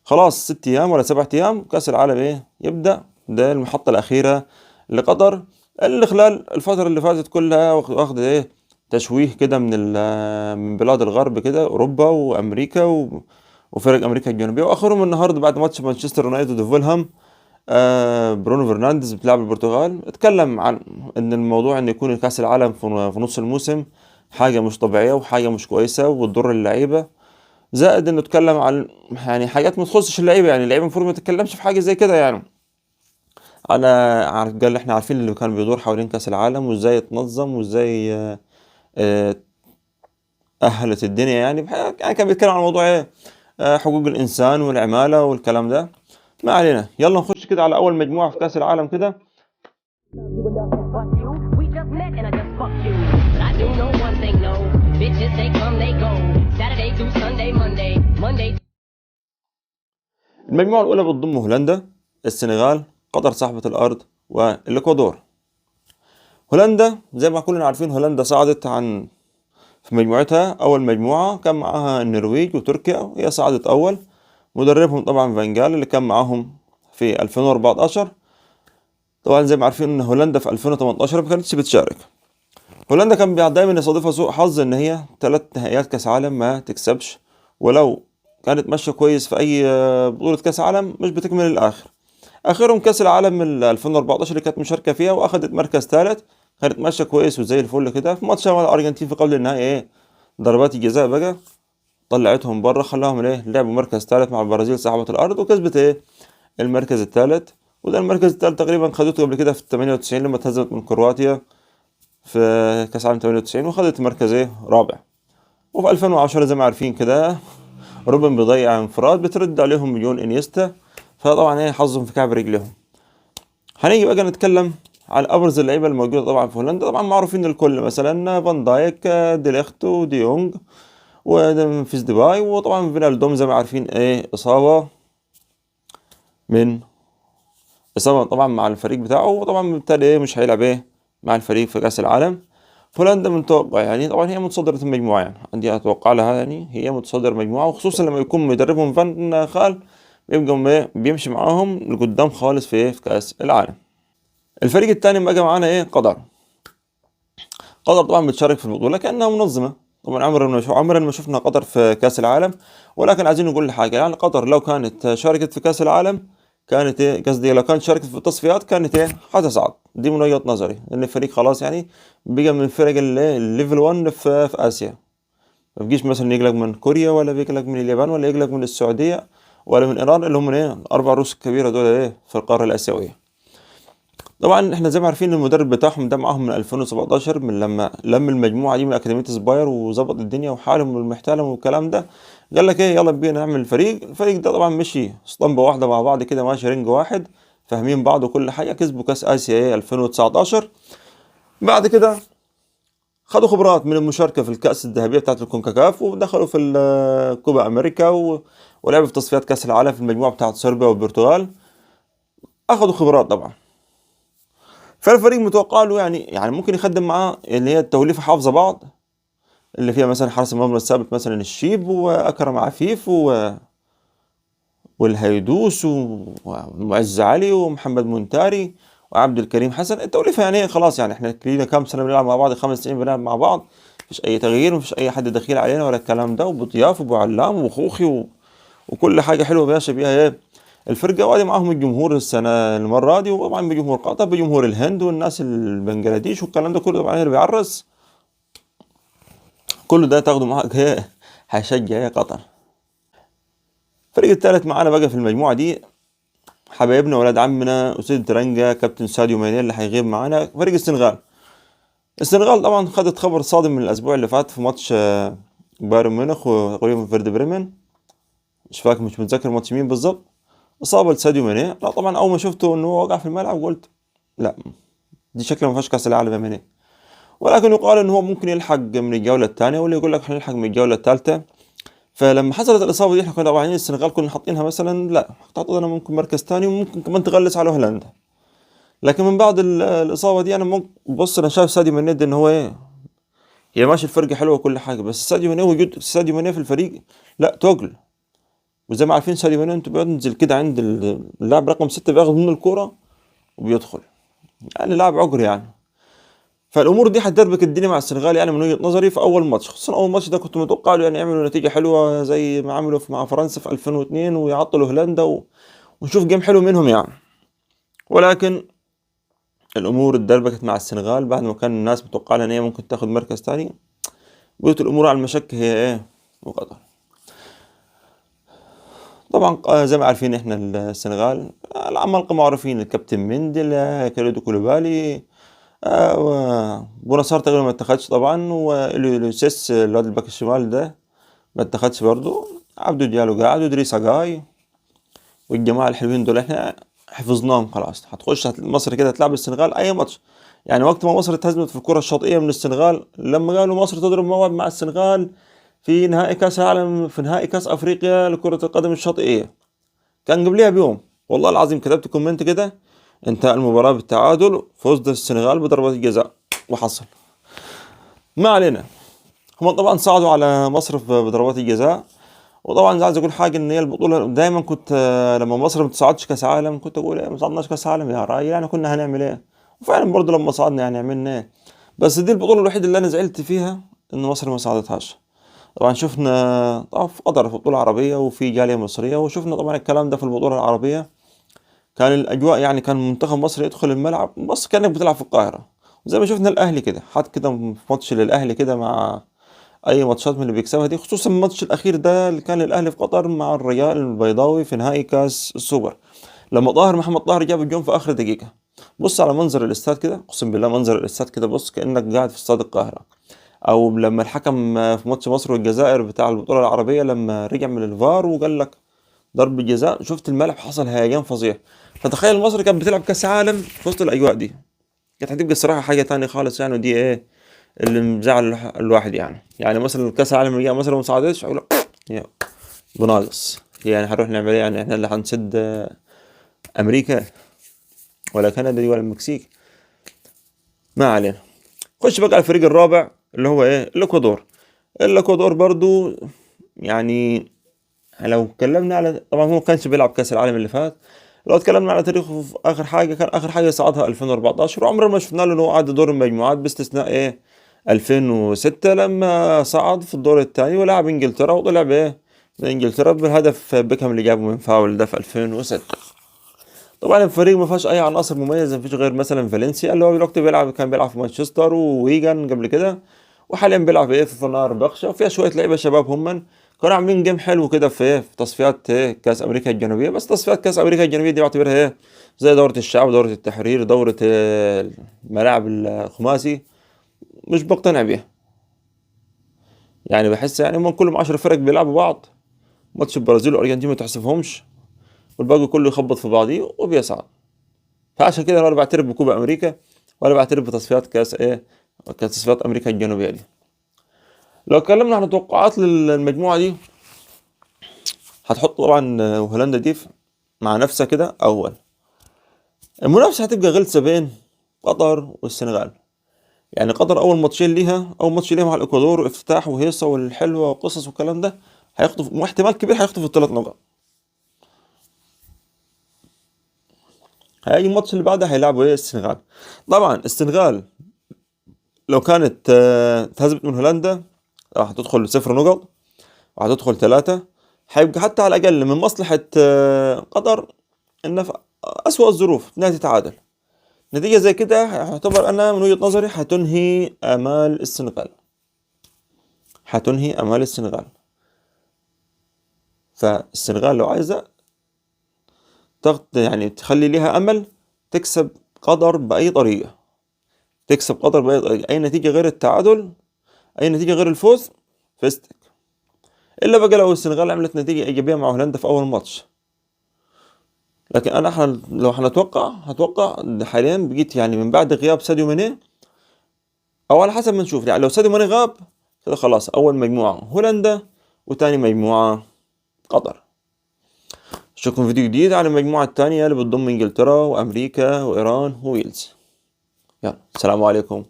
خلاص 6 ايام ولا 7 ايام كاس العالم ايه يبدأ. ده المحطة الأخيرة لقطر، اللي خلال الفترة اللي فاتت كلها واخدة ايه تشويه كده من بلاد الغرب كده، أوروبا وأمريكا وفرق أمريكا الجنوبية. وآخرهم النهاردة بعد ماتش مانشستر يونايتد وفولهام، برونو فرنانديز بتلعب البرتغال اتكلم عن ان الموضوع ان يكون كاس العالم في نص الموسم حاجة مش طبيعية وحاجة مش كويسة وتضر اللعيبة. زائد انه اتكلم عن يعني حاجات ما تخصش اللعيبة، يعني اللعيبة المفروض ما تتكلمش في حاجة زي كده يعني. قال احنا عارفين اللي كان بيدور حوالين كاس العالم وازاي اتنظم وازاي آه، أهلت الدنيا يعني كان بيتكلم عن موضوع ايه حقوق الإنسان والعمالة والكلام ده. ما علينا، يلا نخش كده على أول مجموعة في كأس العالم كده. You enough to fuck you. We just met and I just fucked you. But I do know one thing, no. Bitches, they come, they go. Saturday through Sunday, Monday. المجموعة الأولى بتضم هولندا، السنغال، قطر صاحبة الأرض، والإكوادور. هولندا زي ما كلنا عارفين هولندا صعدت في مجموعتها. أول مجموعة كان معاها النرويج وتركيا وهي صعدت أول. مدربهم طبعا فانجال اللي كان معاهم في 2014. طبعا زي ما عارفين إن هولندا في 2018 ما كانتش بتشارك. هولندا كان دايما يصادفها سوء حظ إن هي 3 نهائيات كأس عالم ما تكسبش، ولو كانت ماشية كويس في أي بطولة كأس عالم مش بتكمل الآخر. آخرهم كأس العالم من 2014 اللي كانت مشاركة فيها وأخدت مركز ثالث. كانت ماشية كويس وزي الفل كده في ماتش مع الأرجنتين في قبل النهائي إيه ضربات الجزاء بقى طلعتهم بره، خلاهم إيه لعبوا مركز ثالث مع البرازيل صاحبة الأرض وكسبت إيه المركز الثالث. وده المركز الثالث تقريبا خدته قبل كده في 98 لما اتهزمت من كرواتيا في كأس عالم 98 وخدت مركز إيه رابع. وفي 2010 زي ما عارفين كده روبن بيضيع انفراد بترد عليهم مليون انيستا، فطبعا ايه حظهم في كعب رجلهم. هنيجي بقى نتكلم على ابرز اللعيبه الموجوده طبعا في هولندا. طبعا معروفين الكل مثلا فان دايك ديليخت ودي يونج ومنفيس ديباي. وطبعا فينالدوم زي ما عارفين ايه من اصابه طبعا مع الفريق بتاعه، وطبعا بالتالي ايه مش هيلعب ايه مع الفريق في كاس العالم. هولندا من توقع يعني طبعا هي متصدرة المجموعة، يعني عندي أتوقع لها يعني هي متصدر مجموعة، وخصوصا لما يكون مدربهم فان خال بيبقى بيمشي معاهم لقدام خالص في كأس العالم. الفريق الثاني بقى معانا ايه قطر. قطر طبعا بتشارك في البطولة كأنها منظمة. طبعا عمرنا ما شفنا قطر في كأس العالم، ولكن عايزين نقول حاجة، يعني قطر لو كانت شاركت في كأس العالم كانت ايه قصدي لو كانت شاركت في التصفيات كانت ايه هتصعد. دي من وجهة نظري ان الفريق خلاص يعني بقى من فرق الليفل 1 في آسيا. ما بيجيش مثلا يقلق من كوريا ولا بيقلق من اليابان ولا يقلق من السعودية ولا من إيران اللي هم ايه الأربع رؤوس الكبيرة دول ايه في القارة الآسيوية. طبعا احنا زي ما عارفين المدرب بتاعهم ده معاهم من 2017 من لما لم المجموعة دي من أكاديمية سباير وظبط الدنيا وحالهم والمحتالم والكلام ده. قال لك ايه يلا بينا نعمل الفريق ده طبعا مشي اسطمبة واحدة مع بعض كده ماشي رينج واحد فاهمين بعض وكل حاجة. كسبوا كأس آسيا ايه 2019. بعد كده خدوا خبرات من المشاركة في الكأس الذهبية بتاعت الكونكاكاف ودخلوا في كوبا أمريكا ولعبوا في تصفيات كأس العالم في المجموعة بتاعت صربيا والبرتغال. أخدوا خبرات طبعا. فالفريق متوقع له يعني ممكن يخدم معاه اللي هي التوليفة حافظة بعض اللي فيها مثلا حارس المرمى السابق مثلا الشيب وأكرم عفيف والهيدوس ومعز علي ومحمد منتاري وعبد الكريم حسن. التوليفة يعني خلاص يعني احنا لينا كام سنة بنلعب مع بعض 5 سنين بنلعب مع بعض مفيش أي تغيير مفيش أي حد دخيل علينا ولا الكلام ده. وبضياف وأبو علام وخوخي وكل حاجة حلوة بياشا بيها ايه الفرقة. وادي معاهم الجمهور السنة المرة دي وطبعا بجمهور قطر بجمهور الهند والناس البنجلاديش والكلام ده كله طبعا اللي بيعرس كله ده تاخده معاك ايه هيشجع ايه قطر. الفريق الثالث معانا بقى في المجموعة دي حبايبنا ولاد عمنا أسيد ترنجا كابتن ساديو ماني اللي هيغيب معانا. فريق السنغال طبعا خدت خبر صادم من الأسبوع اللي فات في ماتش بايرن ميونخ وتقريبا فيردي بريمن مش فاكر مش متذكر ماتش مين بالظبط. إصابة لساديو ماني. لا طبعا أول ما شفته إنه وقع في الملعب قلت لا دي شكله ما فيهاش كأس العالم يا ماني. ولكن يقال إن هو ممكن يلحق من الجولة الثانية واللي يقول لك هنلحق من الجولة الثالثة. فلما حصلت الإصابة دي احنا كنا طبعا السنغال كنا حاطينها مثلا لا تعطينا ممكن مركز ثاني وممكن كمان تغلس على هولندا. لكن من بعد الإصابة دي أنا ممكن بص أنا شايف ساديو ماني إن هو إيه هي ماشي الفرقة حلوة وكل حاجة بس ساديو ماني وجود ساديو ماني في الفريق لا تقل وزي ما عارفين ساديو ماني انتوا بينزل كده عند اللاعب رقم 6 بياخد منه الكورة وبيدخل، يعني لاعب عقر يعني. فالامور دي هتدربك الدنيا مع السنغال يعني من وجهة نظري في اول ماتش، خصوصا اول ماتش ده كنت متوقع له يعني يعملوا نتيجة حلوة زي ما عملوا مع فرنسا في 2002 ويعطلوا هولندا ونشوف جيم حلو منهم يعني. ولكن الامور اتدربكت مع السنغال بعد ما كان الناس متوقعة ان هي ممكن تاخد مركز تاني، بقيت الامور على المشك هي ايه وقطر. طبعا زي ما عارفين احنا السنغال العمالقة معروفين، الكابتن مندي، كاليدو كولوبالي، بوناسار تقريبا ما اتخدش طبعا، ولوسيس الواد الباك الشمال ده ما اتخدش برضو، عبدو ديالو قاعد ودريسا جاي، والجماعة الحلوين دول احنا حفظناهم خلاص. هتخش مصر كده تلعب السنغال اي ماتش، يعني وقت ما مصر اتهزمت في الكرة الشاطئية من السنغال، لما قالوا مصر تضرب موعد مع السنغال في نهائي كاس العالم، في نهائي كاس افريقيا لكرة القدم الشاطئية، كان قبلها بيوم والله العظيم كتبت كومنت كده: انتهى المباراة بالتعادل، فوز السنغال بضربة الجزاء. وحصل. ما علينا، هم طبعا صعدوا على مصر بضربات الجزاء. وطبعا عايز اقول حاجه، ان هي البطوله دايما كنت لما مصر ما تصعدش كاس عالم كنت اقول ايه، ما صعدناش كاس عالم يا راجل، يعني كنا هنعمل ايه؟ وفعلا برضه لما صعدنا يعني عملنا ايه. بس دي البطوله الوحيده اللي انا زعلت فيها ان مصر ما صعدتهاش. طبعا شفنا طبعا في قطر في بطوله عربيه وفي جاليه مصريه، وشفنا طبعا الكلام ده في البطوله العربيه، كان الاجواء يعني كان منتخب مصر يدخل الملعب بص كانك بتلعب في القاهره، زي ما شفنا الاهلي كده، حط كده في ماتش للاهلي كده مع اي ماتشات من اللي بيكسبها دي، خصوصا الماتش الاخير ده اللي كان الاهلي في قطر مع الرجال البيضاوي في نهائي كاس السوبر، لما محمد طاهر جاب الجون في اخر دقيقه. بص على منظر الاستاد كده، اقسم بالله منظر الاستاد كده بص كانك قاعد في استاد القاهره. او لما الحكم في ماتش مصر والجزائر بتاع البطوله العربيه لما رجع من الفار وقال لك ضرب جزاء، شفت الملعب حصل هيجان فظيع. فتخيل مصر كانت بتلعب كاس عالم في وسط الاجواء دي، كانت هتبقى الصراحه حاجه تانية خالص يعني. ودي ايه اللي مزعل الواحد يعني مثلا كاس العالم اللي جاي مثلا ما صعدتش اقول لك يا بناقص، يعني هنروح نعمل ايه يعني؟ احنا اللي هنسد امريكا ولا كندا دي ولا المكسيك؟ ما علينا. خش بقى على الفريق الرابع اللي هو ايه الاكوادور. الاكوادور برضو يعني لو اتكلمنا على، طبعا هو ما كانش بيلعب كاس العالم اللي فات، لو اتكلمنا على تاريخه في اخر حاجه، كان اخر حاجه صعدها 2014، وعمرنا ما شفنا له انه عدى دور المجموعات باستثناء ايه 2006 لما صعد في الدور الثاني ولعب انجلترا وطلع بايه بانجلترا بالهدف بيكهام اللي جابه من فاول ده في 2006. طبعا الفريق ما فيهاش اي عناصر مميزه، ما فيش غير مثلا فالنسيا اللي هو دلوقتي كان بيلعب في مانشستر وويجان قبل كده، وحاليا بيلعب ايه في فنار بخشة، وفيها شويه لعيبه شباب هم كانوا عاملين جيم حلو كده في ايه في تصفيات ايه كاس امريكا الجنوبيه. بس تصفيات كاس امريكا الجنوبيه دي بعتبرها ايه زي دوره الشعب، دوره التحرير، دوره إيه الملاعب الخماسي، مش بقتنع بيها. يعني بحس يعني هم كلهم 10 فرق بيلعبوا بعض، ماتش البرازيل والارجنتين ما تحسبهمش، والباقي كله يخبط في بعضيه وبيصعد. فعشان كده انا ولا بعترف بكوبا امريكا ولا بعترف بتصفيات كاس ايه كاس تصفيات امريكا الجنوبيه دي. لو اتكلمنا عن توقعات للمجموعه دي، هتحط طبعا هولندا دي مع نفسها كده اول. المنافسه هتبقى غلسه بين قطر والسنغال. يعني قطر اول ماتشين ليها، اول ماتش ليها مع الاكوادور وافتتاح وهيصه والحلوه وقصص والكلام ده، هيخطف واحتمال كبير هيخطف الثلاث نقط. هيجي الماتش اللي بعده هيلعبوا ايه السنغال. طبعا السنغال لو كانت اتهزمت من هولندا راح تدخل 0 نقط وهتدخل 3، هيبقى حتى على الأقل من مصلحة قطر إن في أسوأ الظروف إنها تتعادل. نتيجة زي كده يعتبر أنا من وجهة نظري هتنهي آمال السنغال، هتنهي آمال السنغال. فالسنغال لو عايزة يعني تخلي ليها أمل تكسب قطر بأي طريقة، تكسب قطر بأي طريقة، أي نتيجة غير التعادل، أي نتيجة غير الفوز فستك. إلا بقى لو السنغال عملت نتيجة إيجابية مع هولندا في أول ماتش. لكن انا لو هتوقع حاليا بقيت يعني من بعد غياب ساديو ماني، او على حسب ما نشوف، يعني لو ساديو ماني غاب كده خلاص اول مجموعة هولندا وتاني مجموعة قطر. اشوفكم فيديو جديد على المجموعة التانية اللي بتضم انجلترا وامريكا وايران وويلز. يلا السلام عليكم.